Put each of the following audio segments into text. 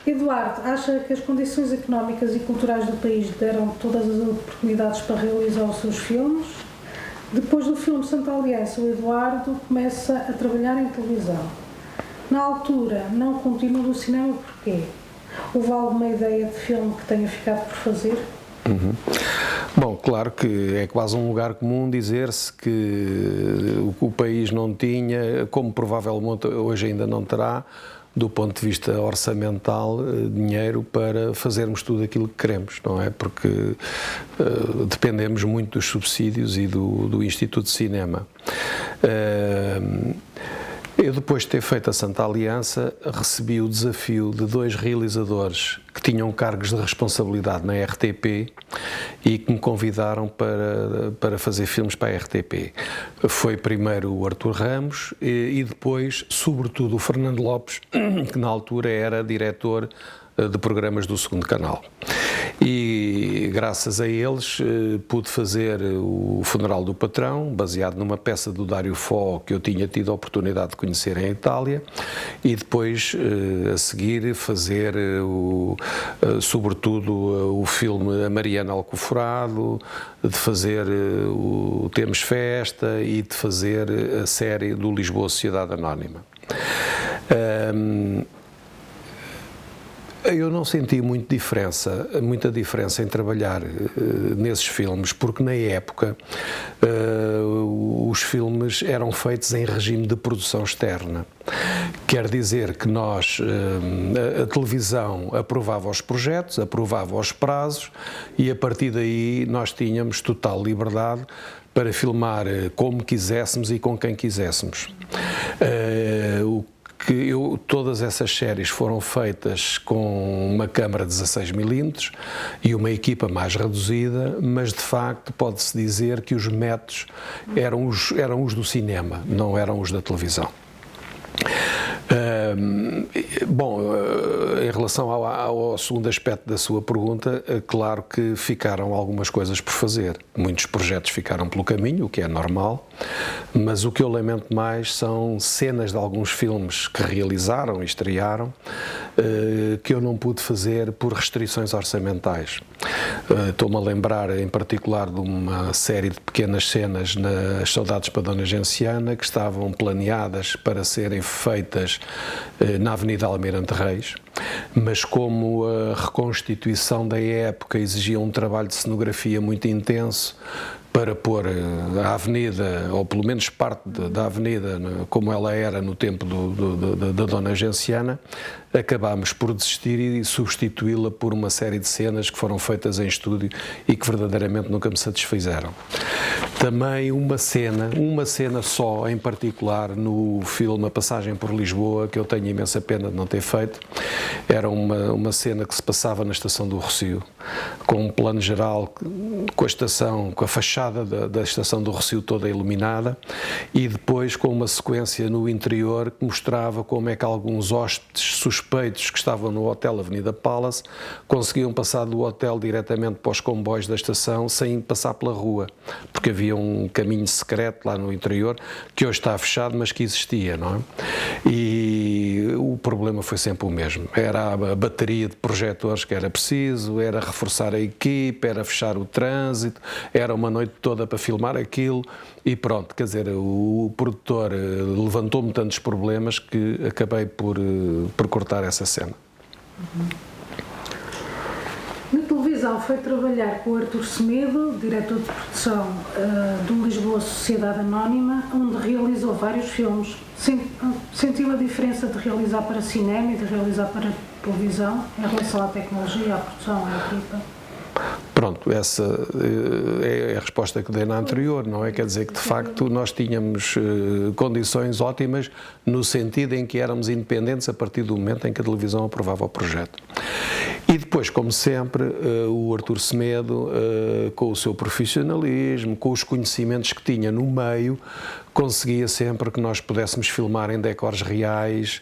Eduardo, acha que as condições económicas e culturais do país deram todas as oportunidades para realizar os seus filmes? Depois do filme Santa Aliança, o Eduardo começa a trabalhar em televisão. Na altura, não continua no cinema porquê? Houve alguma ideia de filme que tenha ficado por fazer? Bom, claro que é quase um lugar comum dizer-se que o país não tinha, como provavelmente hoje ainda não terá, do ponto de vista orçamental, dinheiro para fazermos tudo aquilo que queremos, não é? Porque dependemos muito dos subsídios e do Instituto de Cinema. Eu, depois de ter feito a Santa Aliança, recebi o desafio de 2 realizadores que tinham cargos de responsabilidade na RTP e que me convidaram para fazer filmes para a RTP. Foi primeiro o Artur Ramos e depois, sobretudo, o Fernando Lopes, que na altura era diretor de programas do segundo canal. E graças a eles pude fazer o Funeral do Patrão, baseado numa peça do Dario Fo que eu tinha tido a oportunidade de conhecer em Itália, e depois a seguir fazer sobretudo o filme A Mariana Alcoforado, de fazer o Temos Festa e de fazer a série do Lisboa Sociedade Anónima. Eu não senti muita diferença em trabalhar nesses filmes, porque na época os filmes eram feitos em regime de produção externa. Quer dizer que nós, a televisão aprovava os projetos, aprovava os prazos e a partir daí nós tínhamos total liberdade para filmar como quiséssemos e com quem quiséssemos. Todas essas séries foram feitas com uma câmara 16mm e uma equipa mais reduzida, mas de facto pode-se dizer que os métodos eram os do cinema, não eram os da televisão. Bom, em relação ao segundo aspecto da sua pergunta, claro que ficaram algumas coisas por fazer. Muitos projetos ficaram pelo caminho, o que é normal, mas o que eu lamento mais são cenas de alguns filmes que realizaram e estrearam que eu não pude fazer por restrições orçamentais. Estou-me a lembrar em particular de uma série de pequenas cenas nas Saudades para Dona Genciana que estavam planeadas para serem feitas na Avenida Almirante Reis, mas como a reconstituição da época exigia um trabalho de cenografia muito intenso para pôr a avenida, ou pelo menos parte da avenida, como ela era no tempo da Dona Genciana, acabámos por desistir e substituí-la por uma série de cenas que foram feitas em estúdio e que verdadeiramente nunca me satisfizeram. Também uma cena só, em particular, no filme A Passagem por Lisboa, que eu tenho imensa pena de não ter feito, era uma cena que se passava na Estação do Rossio, com um plano geral, com a estação, com a fachada da Estação do Rossio toda iluminada, e depois com uma sequência no interior que mostrava como é que alguns hóspedes suspeitos que estavam no Hotel Avenida Palace conseguiam passar do hotel diretamente para os comboios da estação sem passar pela rua, porque havia um caminho secreto lá no interior que hoje está fechado, mas que existia, não é? E o problema foi sempre o mesmo. Era a bateria de projetores que era preciso, era reforçar a equipe, era fechar o trânsito, era uma noite toda para filmar aquilo e pronto, quer dizer, o produtor levantou-me tantos problemas que acabei por cortar essa cena. Na televisão foi trabalhar com o Artur Semedo, diretor de produção do Lisboa Sociedade Anónima, onde realizou vários filmes. Sentiu a diferença de realizar para cinema e de realizar para televisão em relação à tecnologia, à produção, à equipa? Pronto, essa é a resposta que dei na anterior, não é? Quer dizer que, de facto, nós tínhamos condições ótimas no sentido em que éramos independentes a partir do momento em que a televisão aprovava o projeto. E depois, como sempre, o Artur Semedo, com o seu profissionalismo, com os conhecimentos que tinha no meio, conseguia sempre que nós pudéssemos filmar em decors reais,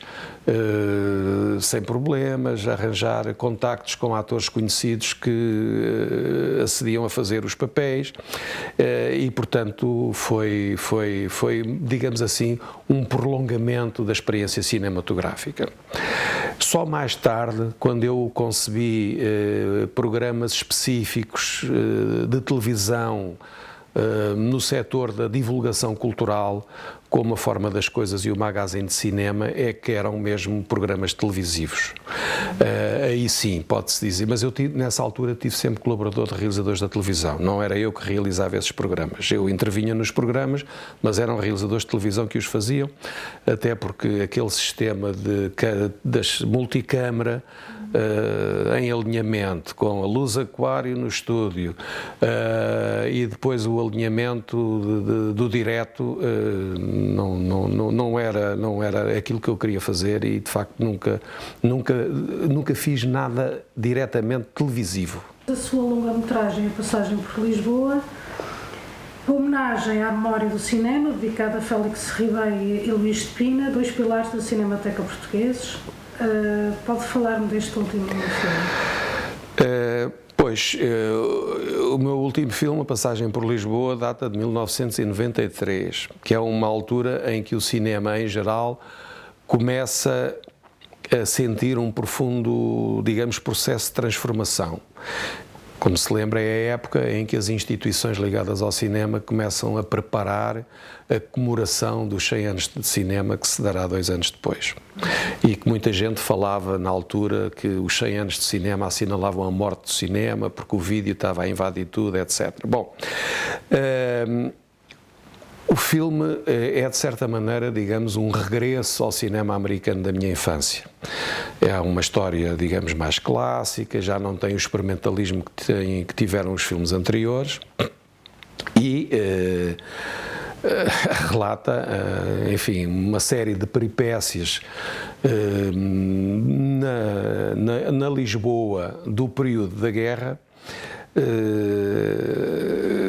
sem problemas, arranjar contactos com atores conhecidos que acediam a fazer os papéis e, portanto, foi, digamos assim, um prolongamento da experiência cinematográfica. Só mais tarde, quando eu concebi programas específicos de televisão no setor da divulgação cultural, como A Forma das Coisas e o Magazine de Cinema, é que eram mesmo programas televisivos. Aí sim, pode-se dizer, mas eu nessa altura tive sempre colaborador de realizadores da televisão, não era eu que realizava esses programas, eu intervinha nos programas, mas eram realizadores de televisão que os faziam, até porque aquele sistema das multicâmara em alinhamento, com a luz aquário no estúdio e depois o alinhamento do direto, não era aquilo que eu queria fazer e de facto nunca fiz nada diretamente televisivo. A sua longa-metragem A Passagem por Lisboa, homenagem à memória do cinema, dedicada a Félix Ribeiro e Luís de Pina, dois pilares da Cinemateca portugueses. Pode falar-me deste último filme? Pois, o meu último filme, A Passagem por Lisboa, data de 1993, que é uma altura em que o cinema, em geral, começa a sentir um profundo, digamos, processo de transformação. Como se lembra, é a época em que as instituições ligadas ao cinema começam a preparar a comemoração dos 100 anos de cinema, que se dará 2 anos depois. E que muita gente falava na altura que os 100 anos de cinema assinalavam a morte do cinema, porque o vídeo estava a invadir tudo, etc. Bom, o filme é, de certa maneira, digamos, um regresso ao cinema americano da minha infância. É uma história, digamos, mais clássica, já não tem o experimentalismo que tiveram os filmes anteriores e relata, enfim, uma série de peripécias na Lisboa do período da guerra,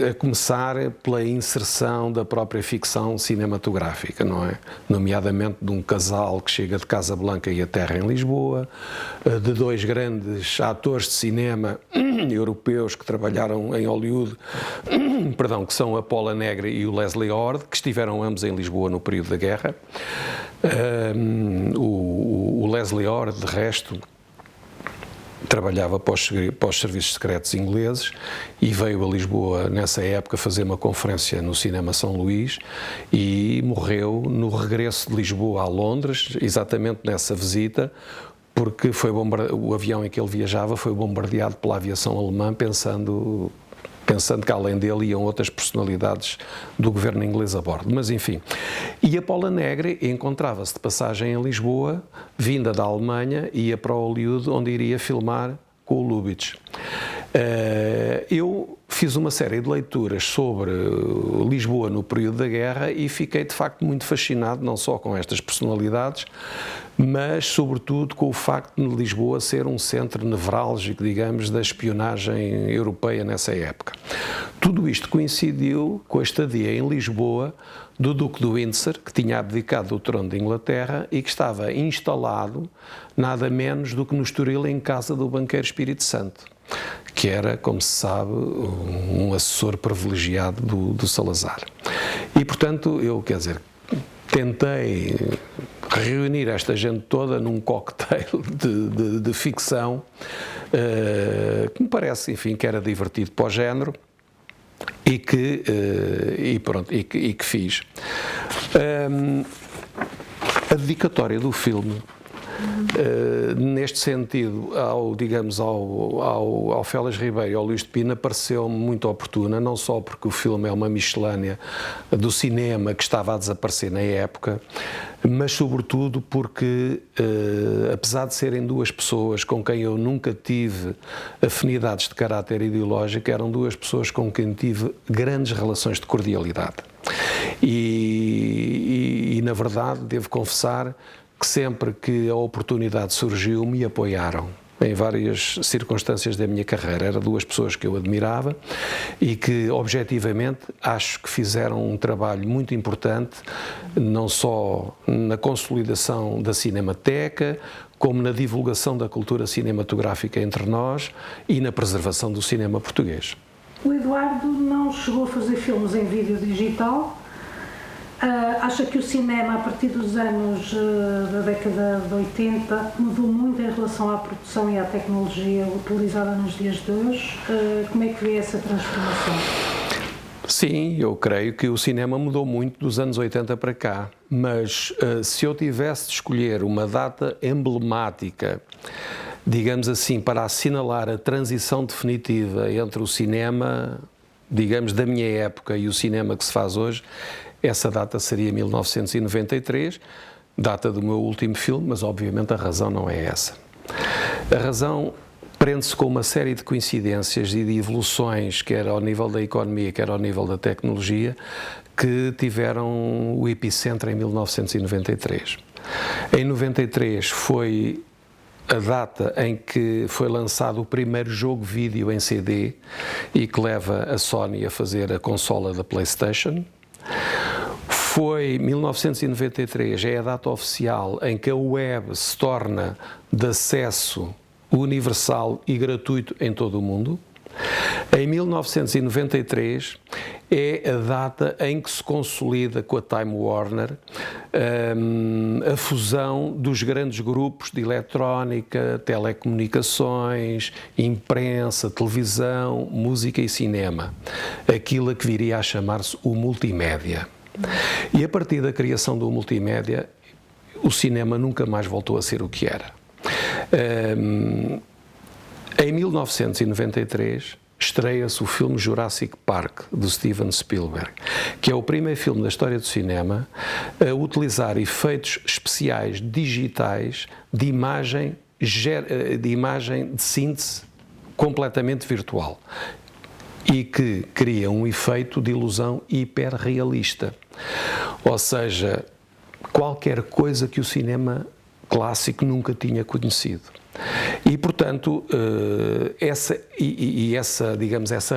a começar pela inserção da própria ficção cinematográfica, não é? Nomeadamente de um casal que chega de Casablanca e aterra em Lisboa, de 2 grandes atores de cinema europeus que trabalharam em Hollywood, perdão, que são a Paula Negri e o Leslie Ord, que estiveram ambos em Lisboa no período da guerra. O Leslie Ord, de resto, trabalhava para os serviços secretos ingleses e veio a Lisboa nessa época fazer uma conferência no Cinema São Luís e morreu no regresso de Lisboa a Londres, exatamente nessa visita, porque o avião em que ele viajava foi bombardeado pela aviação alemã, pensando que além dele iam outras personalidades do governo inglês a bordo, mas enfim. E a Paula Negri encontrava-se de passagem em Lisboa, vinda da Alemanha, ia para o Hollywood, onde iria filmar com o Lubitsch. Eu fiz uma série de leituras sobre Lisboa no período da guerra e fiquei de facto muito fascinado, não só com estas personalidades, mas sobretudo com o facto de Lisboa ser um centro nevrálgico, digamos, da espionagem europeia nessa época. Tudo isto coincidiu com a estadia em Lisboa do Duque de Windsor, que tinha abdicado do trono de Inglaterra e que estava instalado nada menos do que no Estoril, em casa do banqueiro Espírito Santo, que era, como se sabe, um assessor privilegiado do Salazar. E, portanto, eu, tentei reunir esta gente toda num cocktail de ficção que me parece, enfim, que era divertido para o género e que fiz. A dedicatória do filme, neste sentido, ao Félix Ribeiro e ao Luís de Pina, pareceu-me muito oportuna, não só porque o filme é uma miscelânea do cinema que estava a desaparecer na época, mas sobretudo porque, apesar de serem 2 pessoas com quem eu nunca tive afinidades de caráter ideológico, eram 2 pessoas com quem tive grandes relações de cordialidade. E na verdade, devo confessar que sempre que a oportunidade surgiu, me apoiaram. em várias circunstâncias da minha carreira. Eram duas pessoas que eu admirava e que, objetivamente, acho que fizeram um trabalho muito importante, não só na consolidação da Cinemateca, como na divulgação da cultura cinematográfica entre nós e na preservação do cinema português. O Eduardo não chegou a fazer filmes em vídeo digital. Acha que o cinema, a partir dos anos da década de 80, mudou muito em relação à produção e à tecnologia utilizada nos dias de hoje? Como é que vê essa transformação? Sim, eu creio que o cinema mudou muito dos anos 80 para cá, mas se eu tivesse de escolher uma data emblemática, digamos assim, para assinalar a transição definitiva entre o cinema, digamos, da minha época e o cinema que se faz hoje, essa data seria 1993, data do meu último filme, mas obviamente a razão não é essa. A razão prende-se com uma série de coincidências e de evoluções, quer ao nível da economia, quer ao nível da tecnologia, que tiveram o epicentro em 1993. Em 93 foi a data em que foi lançado o primeiro jogo vídeo em CD e que leva a Sony a fazer a consola da PlayStation. Foi 1993, é a data oficial em que a web se torna de acesso universal e gratuito em todo o mundo. Em 1993 é a data em que se consolida com a Time Warner a fusão dos grandes grupos de eletrónica, telecomunicações, imprensa, televisão, música e cinema, aquilo a que viria a chamar-se o multimédia. E a partir da criação do multimédia, o cinema nunca mais voltou a ser o que era. Em 1993 estreia-se o filme Jurassic Park, do Steven Spielberg, que é o primeiro filme da história do cinema a utilizar efeitos especiais digitais de imagem de síntese completamente virtual e que cria um efeito de ilusão hiperrealista. Ou seja, qualquer coisa que o cinema clássico nunca tinha conhecido. E, portanto, essa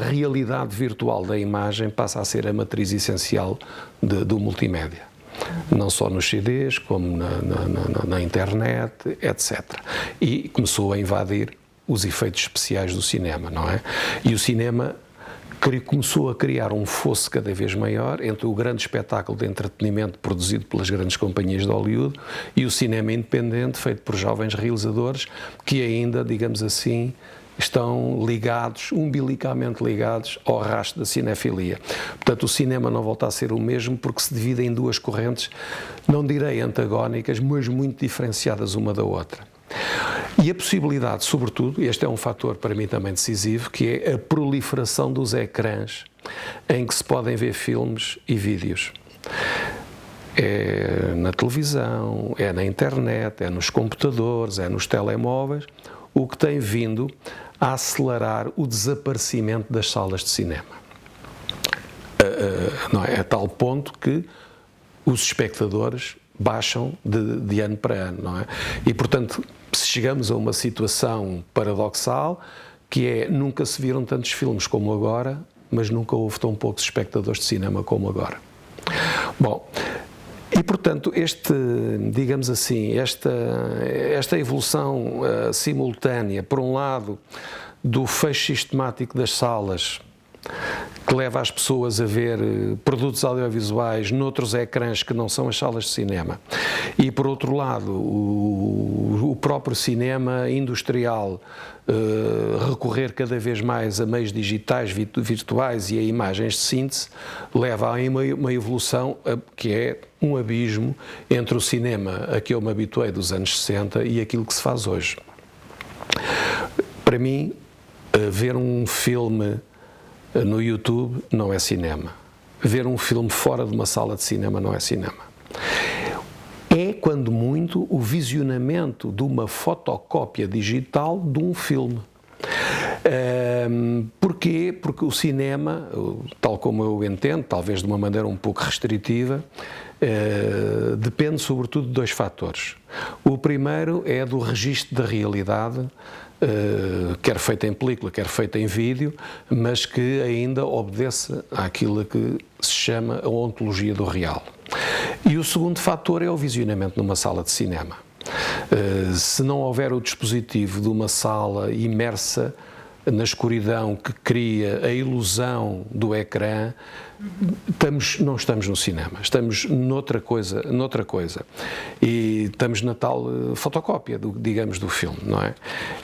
realidade virtual da imagem passa a ser a matriz essencial do multimédia. Não só nos CDs, como na internet, etc. E começou a invadir os efeitos especiais do cinema, não é? E o cinema começou a criar um fosso cada vez maior entre o grande espetáculo de entretenimento produzido pelas grandes companhias de Hollywood e o cinema independente feito por jovens realizadores que ainda, digamos assim, estão ligados, umbilicalmente ligados ao rastro da cinefilia. Portanto, o cinema não volta a ser o mesmo porque se divide em duas correntes, não direi antagónicas, mas muito diferenciadas uma da outra. E a possibilidade, sobretudo, este é um fator para mim também decisivo, que é a proliferação dos ecrãs em que se podem ver filmes e vídeos. É na televisão, é na internet, é nos computadores, é nos telemóveis, o que tem vindo a acelerar o desaparecimento das salas de cinema. Não é? A tal ponto que os espectadores baixam de ano para ano, não é? E, portanto, chegamos a uma situação paradoxal, que é, nunca se viram tantos filmes como agora, mas nunca houve tão poucos espectadores de cinema como agora. Bom, e, portanto, digamos assim, esta evolução simultânea, por um lado, do fecho sistemático das salas, que leva as pessoas a ver produtos audiovisuais noutros ecrãs que não são as salas de cinema, e por outro lado o próprio cinema industrial recorrer cada vez mais a meios digitais virtuais e a imagens de síntese, leva a uma evolução que é um abismo entre o cinema a que eu me habituei dos anos 60 e aquilo que se faz hoje. Para mim, ver um filme no YouTube não é cinema. Ver um filme fora de uma sala de cinema não é cinema. É, quando muito, o visionamento de uma fotocópia digital de um filme. Porquê? Porque o cinema, tal como eu o entendo, talvez de uma maneira um pouco restritiva, depende sobretudo de dois fatores. O primeiro é do registro da realidade, quer feita em película, quer feita em vídeo, mas que ainda obedece àquilo que se chama a ontologia do real. E o segundo fator é o visionamento numa sala de cinema. Se não houver o dispositivo de uma sala imersa na escuridão que cria a ilusão do ecrã, não estamos no cinema, estamos noutra coisa, e estamos na tal fotocópia, digamos, do filme, não é?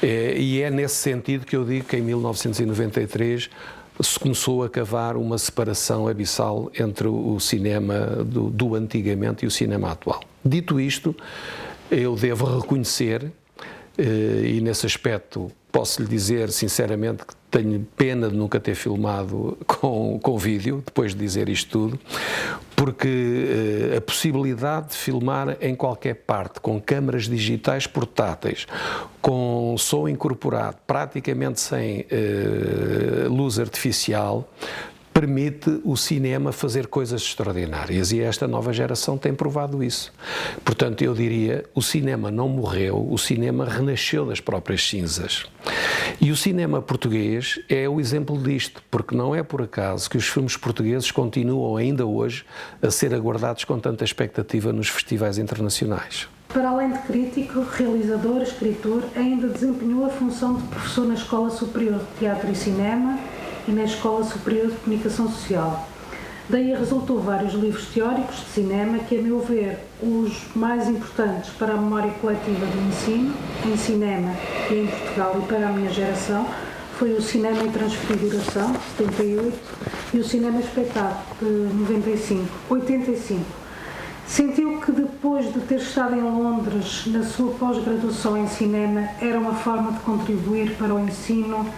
E é nesse sentido que eu digo que em 1993 se começou a cavar uma separação abissal entre o cinema do antigamente e o cinema atual. Dito isto, eu devo reconhecer, e nesse aspecto posso lhe dizer sinceramente que tenho pena de nunca ter filmado com vídeo, depois de dizer isto tudo, porque a possibilidade de filmar em qualquer parte, com câmaras digitais portáteis, com som incorporado, praticamente sem luz artificial, permite o cinema fazer coisas extraordinárias, e esta nova geração tem provado isso. Portanto, eu diria, o cinema não morreu, o cinema renasceu das próprias cinzas. E o cinema português é o exemplo disto, porque não é por acaso que os filmes portugueses continuam ainda hoje a ser aguardados com tanta expectativa nos festivais internacionais. Para além de crítico, realizador, escritor, ainda desempenhou a função de professor na Escola Superior de Teatro e Cinema e na Escola Superior de Comunicação Social. Daí resultou vários livros teóricos de cinema que, a meu ver, os mais importantes para a memória coletiva do ensino, em cinema e em Portugal e para a minha geração, foi o Cinema em Transfiguração, de 78, e o Cinema Espetáculo, de 85. Sentiu que depois de ter estado em Londres, na sua pós-graduação em cinema, era uma forma de contribuir para o ensino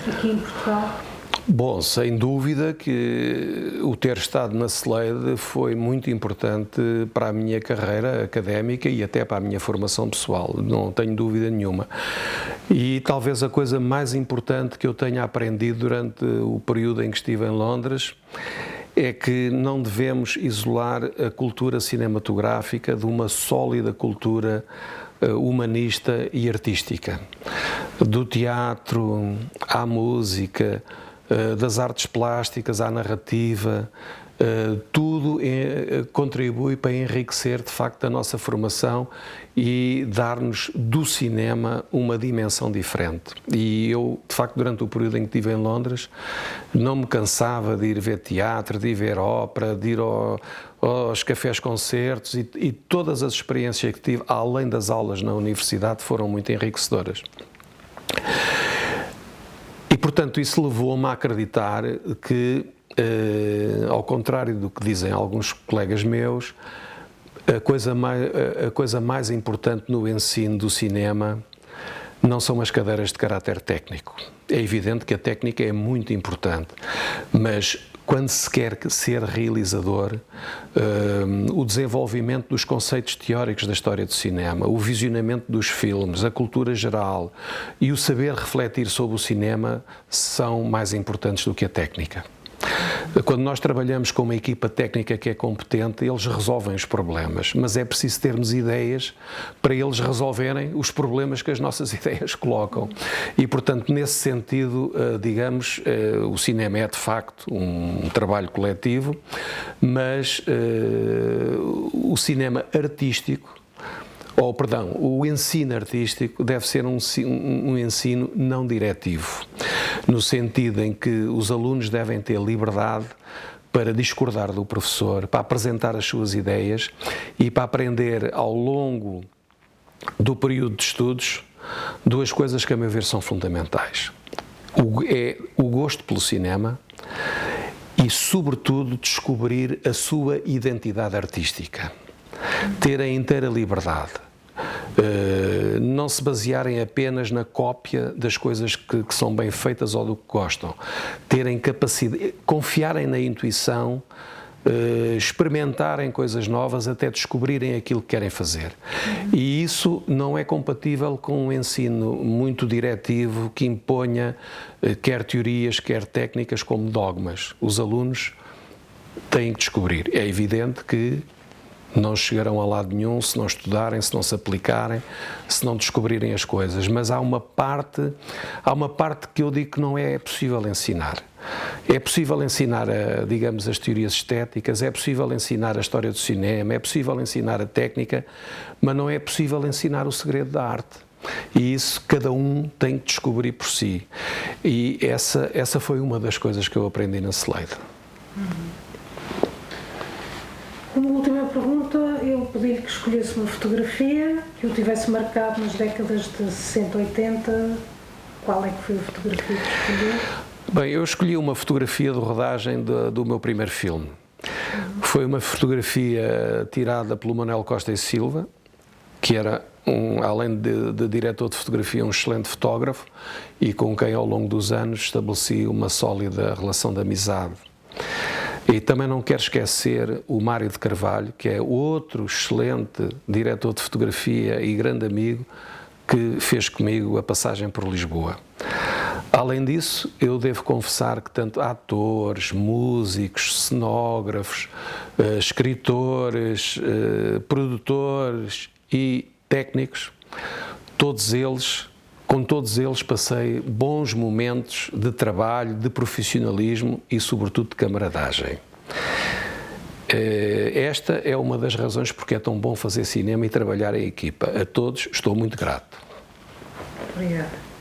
aqui em Portugal? Bom, sem dúvida que o ter estado na Slade foi muito importante para a minha carreira académica e até para a minha formação pessoal, não tenho dúvida nenhuma. E talvez a coisa mais importante que eu tenha aprendido durante o período em que estive em Londres é que não devemos isolar a cultura cinematográfica de uma sólida cultura humanista e artística. Do teatro à música, das artes plásticas à narrativa, tudo contribui para enriquecer de facto a nossa formação e dar-nos do cinema uma dimensão diferente. E eu, de facto, durante o período em que estive em Londres, não me cansava de ir ver teatro, de ir ver ópera, de ir aos cafés-concertos, e todas as experiências que tive, além das aulas na universidade, foram muito enriquecedoras. E, portanto, isso levou-me a acreditar que, ao contrário do que dizem alguns colegas meus, a coisa mais importante no ensino do cinema não são as cadeiras de caráter técnico. É evidente que a técnica é muito importante, mas quando se quer ser realizador, o desenvolvimento dos conceitos teóricos da história do cinema, o visionamento dos filmes, a cultura geral e o saber refletir sobre o cinema são mais importantes do que a técnica. Quando nós trabalhamos com uma equipa técnica que é competente, eles resolvem os problemas, mas é preciso termos ideias para eles resolverem os problemas que as nossas ideias colocam. E, portanto, nesse sentido, digamos, o cinema é de facto um trabalho coletivo, mas o cinema artístico, o ensino artístico deve ser um ensino não diretivo, no sentido em que os alunos devem ter liberdade para discordar do professor, para apresentar as suas ideias e para aprender ao longo do período de estudos duas coisas que, a meu ver, são fundamentais. O gosto pelo cinema e, sobretudo, descobrir a sua identidade artística. Ter a inteira liberdade. Não se basearem apenas na cópia das coisas que são bem feitas ou do que gostam. Terem capacidade, confiarem na intuição experimentarem coisas novas até descobrirem aquilo que querem fazer. E isso não é compatível com um ensino muito diretivo que imponha quer teorias, quer técnicas como dogmas. Os alunos têm que descobrir. É evidente que não chegarão a lado nenhum se não estudarem, se não se aplicarem, se não descobrirem as coisas. Mas há uma parte que eu digo que não é possível ensinar. É possível ensinar, digamos, as teorias estéticas, é possível ensinar a história do cinema, é possível ensinar a técnica, mas não é possível ensinar o segredo da arte. E isso cada um tem que descobrir por si. E essa foi uma das coisas que eu aprendi na Slade. Como última pergunta, eu pedi-lhe que escolhesse uma fotografia que o tivesse marcado nas décadas de 60, 80. Qual é que foi a fotografia que escolheu? Bem, eu escolhi uma fotografia de rodagem do meu primeiro filme. Foi uma fotografia tirada pelo Manuel Costa e Silva, que era, além de diretor de fotografia, um excelente fotógrafo e com quem ao longo dos anos estabeleci uma sólida relação de amizade. E também não quero esquecer o Mário de Carvalho, que é outro excelente diretor de fotografia e grande amigo, que fez comigo a passagem por Lisboa. Além disso, eu devo confessar que tanto atores, músicos, cenógrafos, escritores, produtores e técnicos, com todos eles passei bons momentos de trabalho, de profissionalismo e, sobretudo, de camaradagem. Esta é uma das razões porque é tão bom fazer cinema e trabalhar em equipa. A todos estou muito grato. Obrigada.